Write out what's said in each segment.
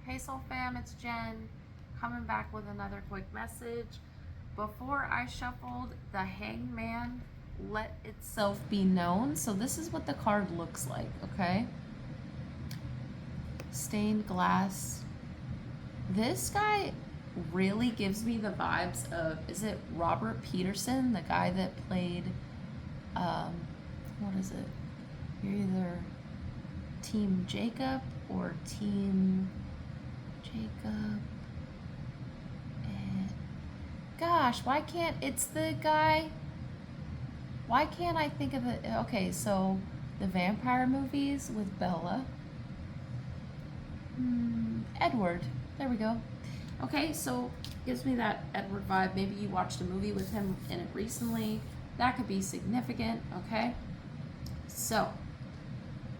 Hey Soul Fam, it's Jen coming back with another quick message. Before I shuffled, the Hangman let itself be known. So this is what the card looks like, okay? Stained glass. This guy really gives me the vibes of, is it Robert Peterson, the guy that played, what is it? You're either Team Jacob or Team Jacob. And gosh, why can't it's the guy? Why can't I think of it? Okay, so the vampire movies with Bella. Edward. There we go. Okay, so gives me that Edward vibe. Maybe you watched a movie with him in it recently. That could be significant, okay? So,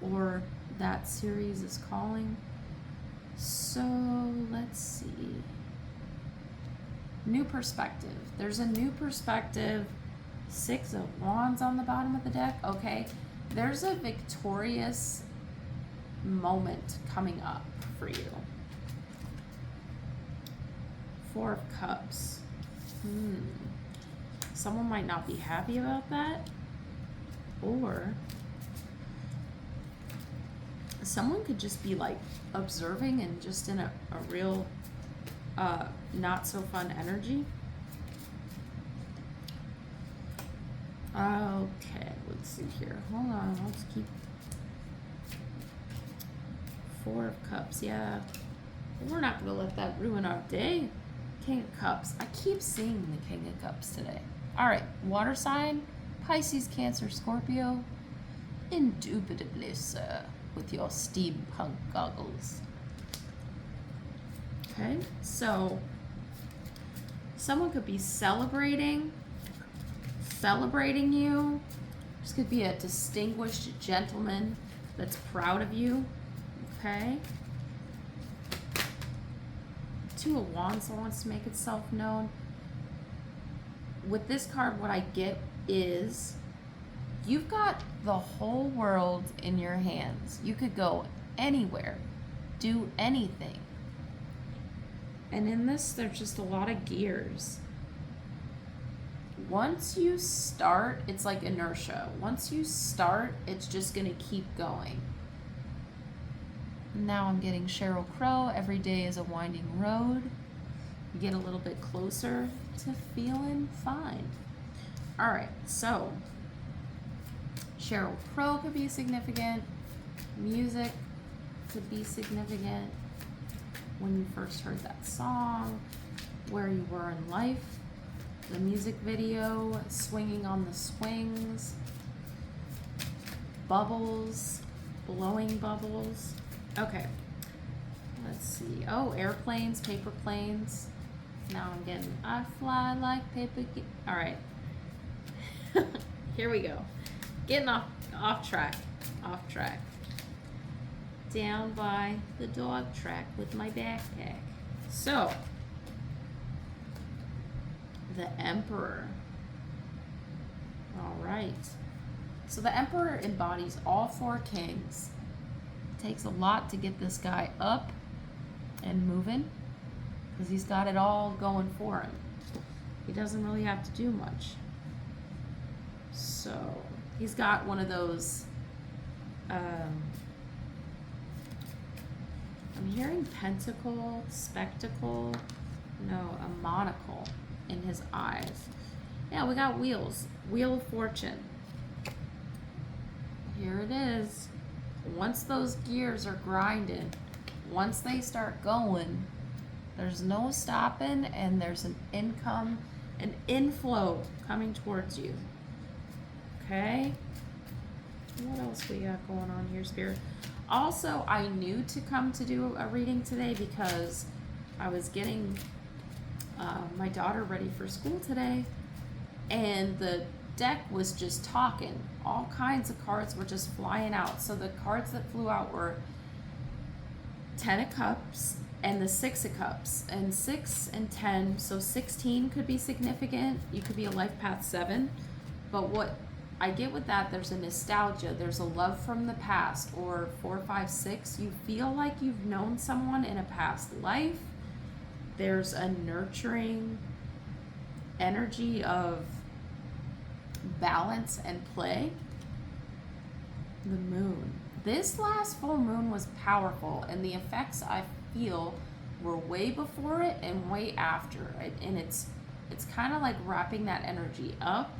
or that series is calling. So, let's see. New perspective. There's a new perspective. 6 of Wands on the bottom of the deck. Okay, there's a victorious moment coming up for you. 4 of Cups. Someone might not be happy about that, or someone could just be like observing and just in a real not so fun energy. Okay, let's see here. Hold on, let's keep 4 of Cups. Yeah, we're not gonna let that ruin our day. King of Cups. I keep seeing the King of Cups today. All right, water sign, Pisces, Cancer, Scorpio. Indubitably, sir, with your steampunk goggles. Okay, so someone could be celebrating you. This could be a distinguished gentleman that's proud of you. Okay. 2 of Wands wants to make itself known. With this card, what I get is you've got the whole world in your hands. You could go anywhere, do anything. And in this, there's just a lot of gears. Once you start, it's like inertia. Once you start, it's just going to keep going. Now I'm getting Sheryl Crow. Every day is a winding road. You get a little bit closer to feeling fine. All right, so Sheryl Crow could be significant. Music could be significant. When you first heard that song, where you were in life, the music video, swinging on the swings, bubbles, blowing bubbles. Okay, let's see. Oh, airplanes, paper planes. Now I'm getting, I fly like paper. All right, here we go. Getting off track. Down by the dog track with my backpack. So, the Emperor. All right. So the Emperor embodies all 4 kings. It takes a lot to get this guy up and moving because he's got it all going for him. He doesn't really have to do much. So he's got one of those, I'm hearing pentacle, spectacle, no, a monocle in his eyes. Yeah, we got wheels. Wheel of Fortune. Here it is. Once those gears are grinding, once they start going, there's no stopping, and there's an income, an inflow coming towards you. Okay? What else we got going on here, Spirit? Also, I knew to come to do a reading today because I was getting my daughter ready for school today, and the deck was just talking. All kinds of cards were just flying out. So the cards that flew out were 10 of Cups and the 6 of Cups, and 6 and 10, so 16 could be significant. You could be a life path 7, but what I get with that, there's a nostalgia, there's a love from the past, or 4, 5, 6. You feel like you've known someone in a past life. There's a nurturing energy of balance and play. The moon. This last full moon was powerful, and the effects I feel were way before it and way after it. And it's kind of like wrapping that energy up.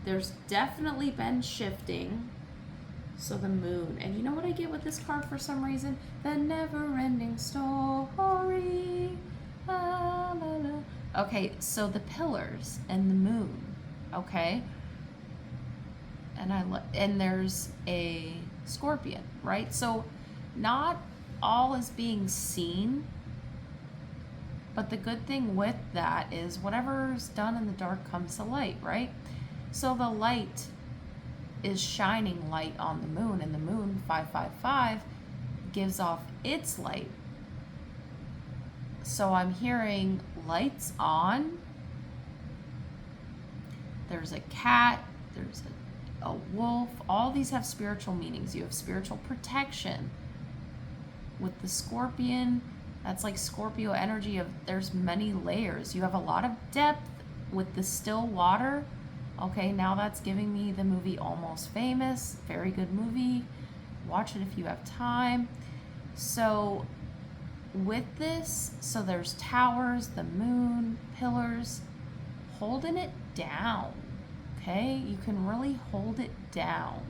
There's definitely been shifting. So the moon. And you know what I get with this card for some reason? The never-ending story. La, la, la. Okay, so the pillars and the moon. Okay? And there's a scorpion, right? So not all is being seen. But the good thing with that is whatever's done in the dark comes to light, right? So the light is shining light on the moon, and the moon 555 gives off its light. So I'm hearing lights on. There's a cat, there's a wolf. All these have spiritual meanings. You have spiritual protection. With the scorpion, that's like Scorpio energy of there's many layers. You have a lot of depth with the still water. Okay, now that's giving me the movie Almost Famous. Very good movie. Watch it if you have time. So with this, so there's towers, the moon, pillars, holding it down. Okay, you can really hold it down.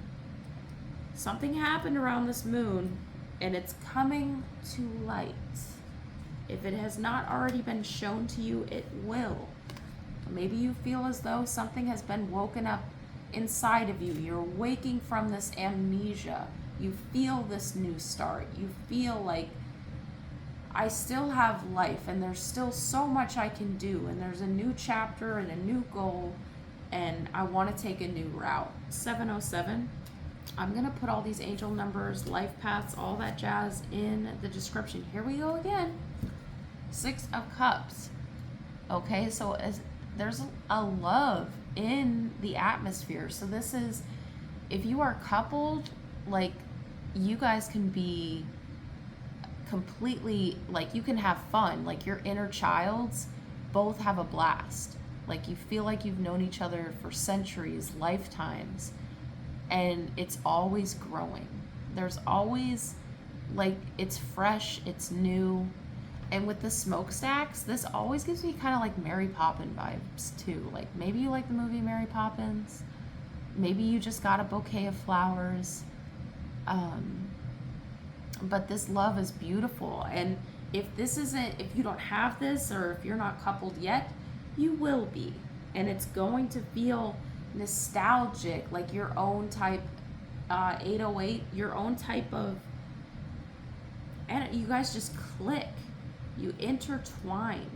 Something happened around this moon, and it's coming to light. If it has not already been shown to you, it will. Maybe you feel as though something has been woken up inside of you. You're waking from this amnesia. You feel this new start. You feel like, I still have life, and there's still so much I can do, and there's a new chapter and a new goal, and I want to take a new route. 707. I'm going to put all these angel numbers, life paths, all that jazz in the description. Here we go again. 6 of Cups. Okay, so there's a love in the atmosphere. So this is, if you are coupled, like, you guys can be completely, like, you can have fun. Like, your inner childs both have a blast. Like, you feel like you've known each other for centuries, lifetimes, and it's always growing. There's always, like, it's fresh, it's new. And with the smokestacks, this always gives me kind of like Mary Poppins vibes too. Like, maybe you like the movie Mary Poppins. Maybe you just got a bouquet of flowers. But this love is beautiful. And if you don't have this, or if you're not coupled yet, you will be. And it's going to feel nostalgic, like your own type, 808, your own type of, and you guys just click. You intertwine.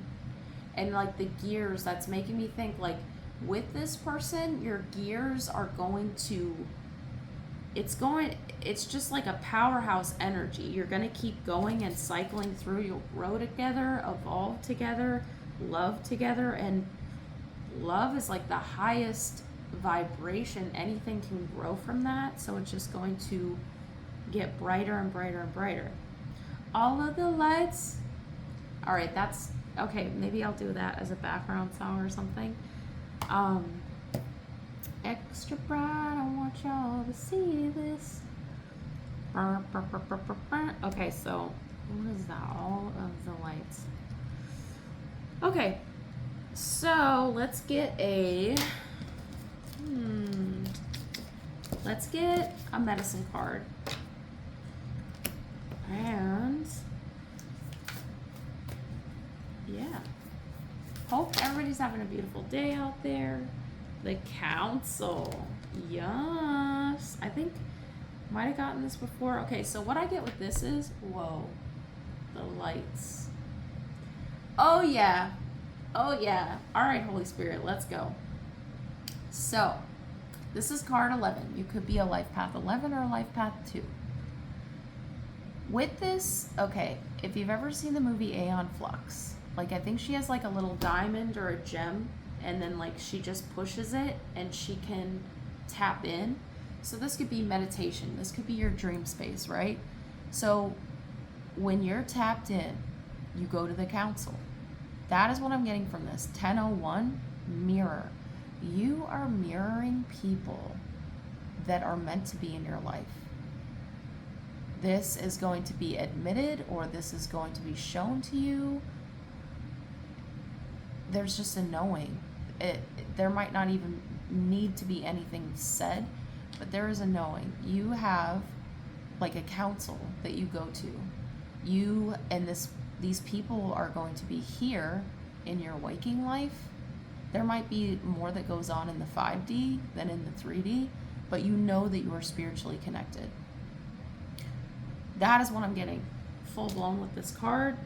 And like the gears, that's making me think, like, with this person, your gears are going to, it's just like a powerhouse energy. You're going to keep going and cycling through. You'll grow together, evolve together, love together. And love is like the highest vibration. Anything can grow from that. So it's just going to get brighter and brighter and brighter. All of the lights. All right, that's okay. Maybe I'll do that as a background song or something. Extra bright, I want y'all to see this. Okay, so what is that? All of the lights. Okay, so let's get a medicine card. And yeah, hope everybody's having a beautiful day out there. The Council. Yes. I think might have gotten this before. Okay, so what I get with this is, whoa, the lights. Oh yeah. Oh yeah. All right, Holy Spirit, let's go. So this is card 11. You could be a life path 11 or a life path 2. With this, okay, if you've ever seen the movie Aeon Flux, like, I think she has like a little diamond or a gem and then like she just pushes it and she can tap in. So this could be meditation, this could be your dream space, right? So when you're tapped in, you go to the council. That is what I'm getting from this. 1001, mirror. You are mirroring people that are meant to be in your life. This is going to be admitted, or this is going to be shown to you. There's just a knowing. There might not even need to be anything said, but there is a knowing. You have like a council that you go to. You and these people are going to be here in your waking life. There might be more that goes on in the 5D than in the 3D, but you know that you are spiritually connected. That is what I'm getting full blown with this card.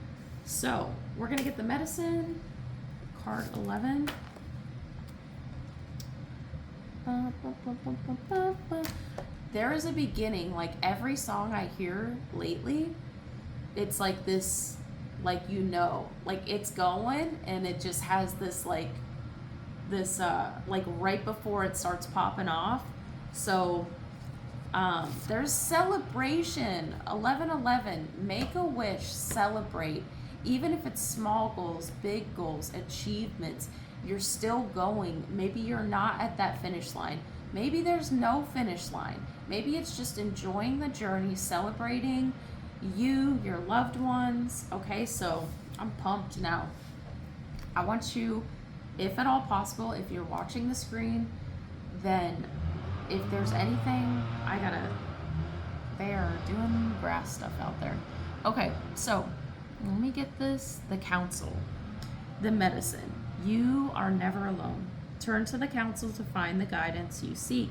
So we're gonna get the medicine, card 11. There is a beginning. Like every song I hear lately, it's like this, like, you know, like it's going and it just has this like right before it starts popping off. So there's celebration. 1111, make a wish, celebrate. Even if it's small goals, big goals, achievements, you're still going. Maybe you're not at that finish line. Maybe there's no finish line. Maybe it's just enjoying the journey, celebrating you, your loved ones. Okay, so I'm pumped now. I want you, if at all possible, if you're watching the screen, then if there's anything, they are doing grass stuff out there. Okay, so let me get this. The council, the medicine. You are never alone. Turn to the council to find the guidance you seek,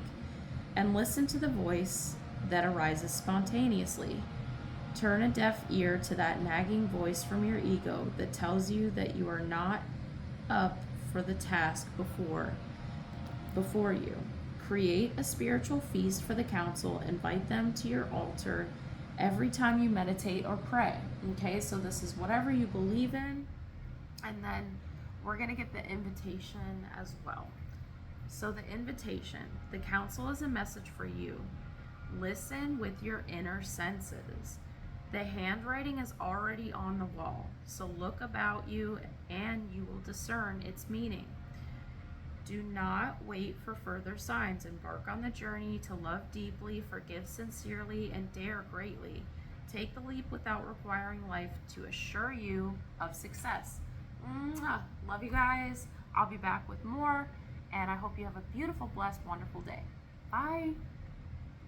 and listen to the voice that arises spontaneously. Turn a deaf ear to that nagging voice from your ego that tells you that you are not up for the task before you. Create a spiritual feast for the council. Invite them to your altar every time you meditate or pray. Okay, so this is whatever you believe in. And then we're going to get the invitation as well. So the invitation, the council is a message for you. Listen with your inner senses. The handwriting is already on the wall, so look about you and you will discern its meaning. Do not wait for further signs. Embark on the journey to love deeply, forgive sincerely, and dare greatly. Take the leap without requiring life to assure you of success. Love you guys. I'll be back with more, and I hope you have a beautiful, blessed, wonderful day. Bye.